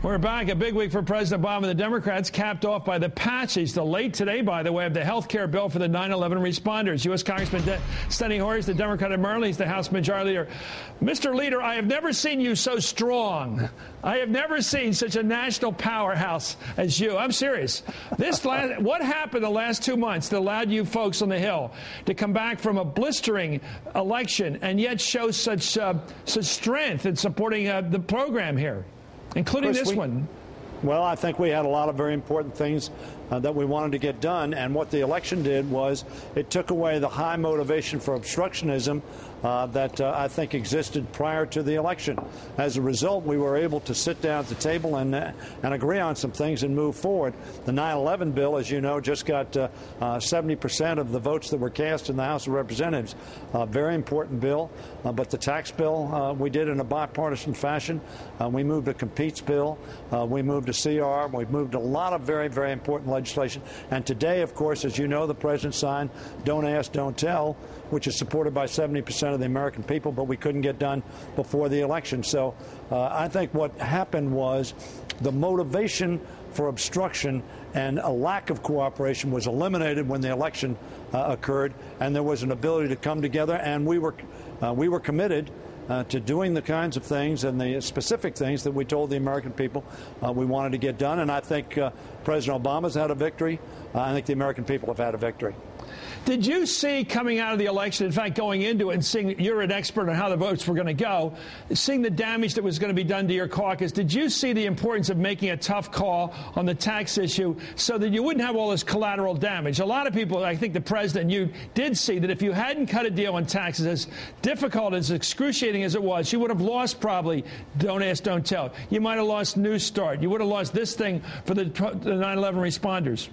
We're back. A big week for President Obama. The Democrats capped off by the passage, the late today, by the way, of the health care bill for the 9/11 responders. U.S. Congressman Steny Hoyer is the Democrat of Maryland. He's the House Majority Leader. Mr. Leader, I have never seen you so strong. I have never seen such a national powerhouse as you. I'm serious. What happened the last 2 months that allowed you folks on the Hill to come back from a blistering election and yet show such strength in supporting the program here? Including this one. Well, I think we had a lot of very important things that we wanted to get done, and what the election did was it took away the high motivation for obstructionism that I think existed prior to the election. As a result, we were able to sit down at the table and agree on some things and move forward. The 9/11 bill, as you know, just got 70% of the votes that were cast in the House of Representatives. Very important bill, but the tax bill we did in a bipartisan fashion. We moved a competes bill. We moved a CR. We've moved a lot of very, very important legislation. And today, of course, as you know, the President signed Don't Ask, Don't Tell, which is supported by 70% of the American people, but we couldn't get done before the election. So I think what happened was the motivation for obstruction and a lack of cooperation was eliminated when the election occurred, and there was an ability to come together, and we were committed to doing the kinds of things and the specific things that we told the American people we wanted to get done. And I think President Obama's had a victory. I think the American people have had a victory. Did you see coming out of the election, in fact, going into it and seeing you're an expert on how the votes were going to go, seeing the damage that was going to be done to your caucus, did you see the importance of making a tough call on the tax issue so that you wouldn't have all this collateral damage? A lot of people, I think the president and you, did see that if you hadn't cut a deal on taxes, as difficult, as excruciating as it was, you would have lost probably Don't Ask, Don't Tell. You might have lost New Start. You would have lost this thing for the 9/11 responders.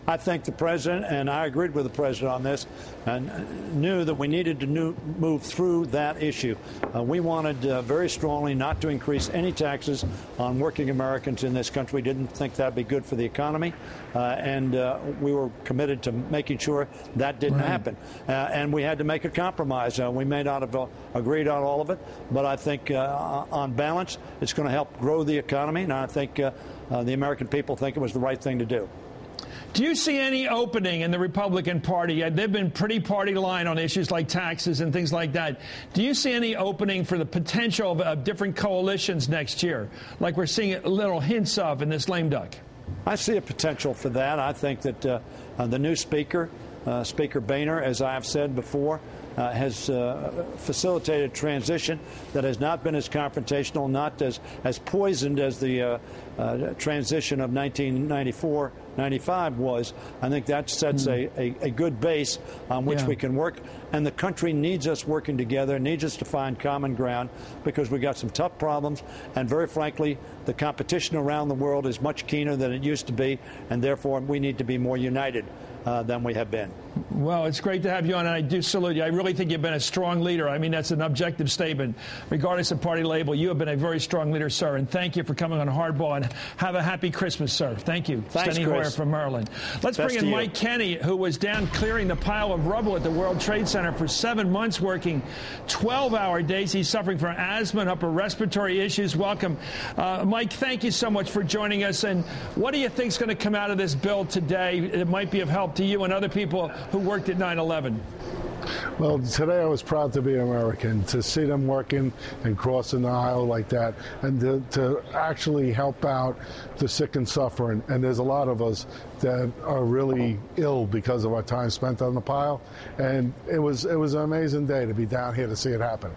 I think the president, and I agreed with the president on this, and knew that we needed to move through that issue. We wanted very strongly not to increase any taxes on working Americans in this country. We didn't think that would be good for the economy, and we were committed to making sure that didn't happen. And we had to make a compromise. We may not have agreed on all of it, but I think on balance, it's going to help grow the economy, and I think the American people think it was the right thing to do. Do you see any opening in the Republican Party? They've been pretty party line on issues like taxes and things like that. Do you see any opening for the potential of different coalitions next year, like we're seeing little hints of in this lame duck? I see a potential for that. I think that the new Speaker, Speaker Boehner, as I have said before, has facilitated transition that has not been as confrontational, not as poisoned as the transition of 1994-95 was. I think that sets a good base on which we can work. And the country needs us working together, needs us to find common ground, because we've got some tough problems. And very frankly, the competition around the world is much keener than it used to be, and therefore we need to be more united than we have been. Well, it's great to have you on, and I do salute you. I really think you've been a strong leader. I mean, that's an objective statement. Regardless of party label, you have been a very strong leader, sir, and thank you for coming on Hardball, and have a happy Christmas, sir. Thank you. Thanks, Steny Hoyer from Maryland. Let's bring in Mike Kenny, who was down clearing the pile of rubble at the World Trade Center for 7 months, working 12-hour days. He's suffering from asthma and upper respiratory issues. Welcome. Mike, thank you so much for joining us. And what do you think is going to come out of this bill today that might be of help to you and other people who worked at 9/11? Well, today I was proud to be American, to see them working and crossing the aisle like that, and to actually help out the sick and suffering. And there's a lot of us that are really ill because of our time spent on the pile. And it was an amazing day to be down here to see it happen.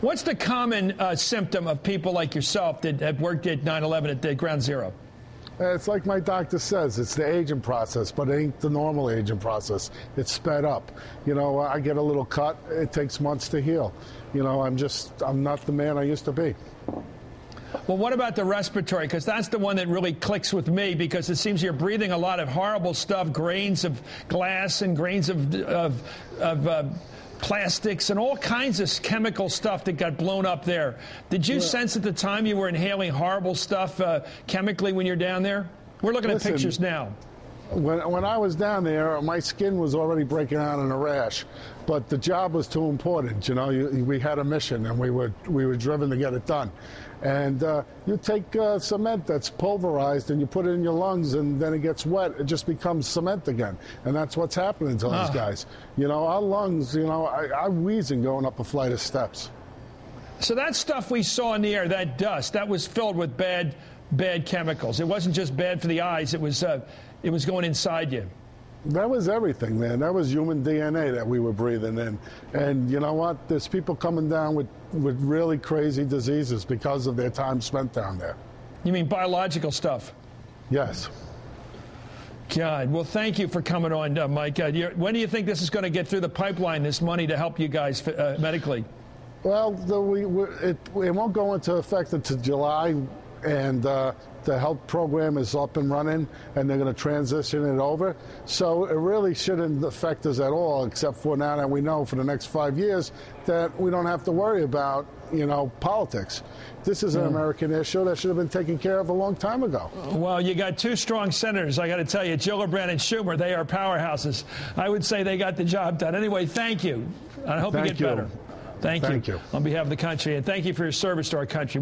What's the common symptom of people like yourself that have worked at 9/11 at Ground Zero? It's like my doctor says, it's the aging process, but it ain't the normal aging process. It's sped up. You know, I get a little cut, it takes months to heal. You know, I'm not the man I used to be. Well, what about the respiratory? Because that's the one that really clicks with me, because it seems you're breathing a lot of horrible stuff, grains of glass and grains of plastics and all kinds of chemical stuff that got blown up there. Did you sense at the time you were inhaling horrible stuff chemically when you're down there? We're looking at pictures now. When I was down there, my skin was already breaking out in a rash, but the job was too important. You know, we had a mission, and we were driven to get it done. And you take cement that's pulverized and you put it in your lungs, and then it gets wet. It just becomes cement again, and that's what's happening to these guys. You know, our lungs. You know, I'm wheezing going up a flight of steps. So that stuff we saw in the air, that dust, that was filled with bad chemicals. It wasn't just bad for the eyes. It was going inside you. That was everything, man. That was human DNA that we were breathing in. And you know what? There's people coming down with really crazy diseases because of their time spent down there. You mean biological stuff? Yes. God. Well, thank you for coming on, Mike. When do you think this is going to get through the pipeline, this money to help you guys medically? Well, it won't go into effect until July, and the health program is up and running, and they're going to transition it over. So it really shouldn't affect us at all, except for now that we know for the next 5 years that we don't have to worry about, you know, politics. This is an American issue that should have been taken care of a long time ago. Well, you got two strong senators, I got to tell you, Gillibrand and Schumer. They are powerhouses. I would say they got the job done. Anyway, thank you. I hope you get better. Thank you. On behalf of the country, and thank you for your service to our country.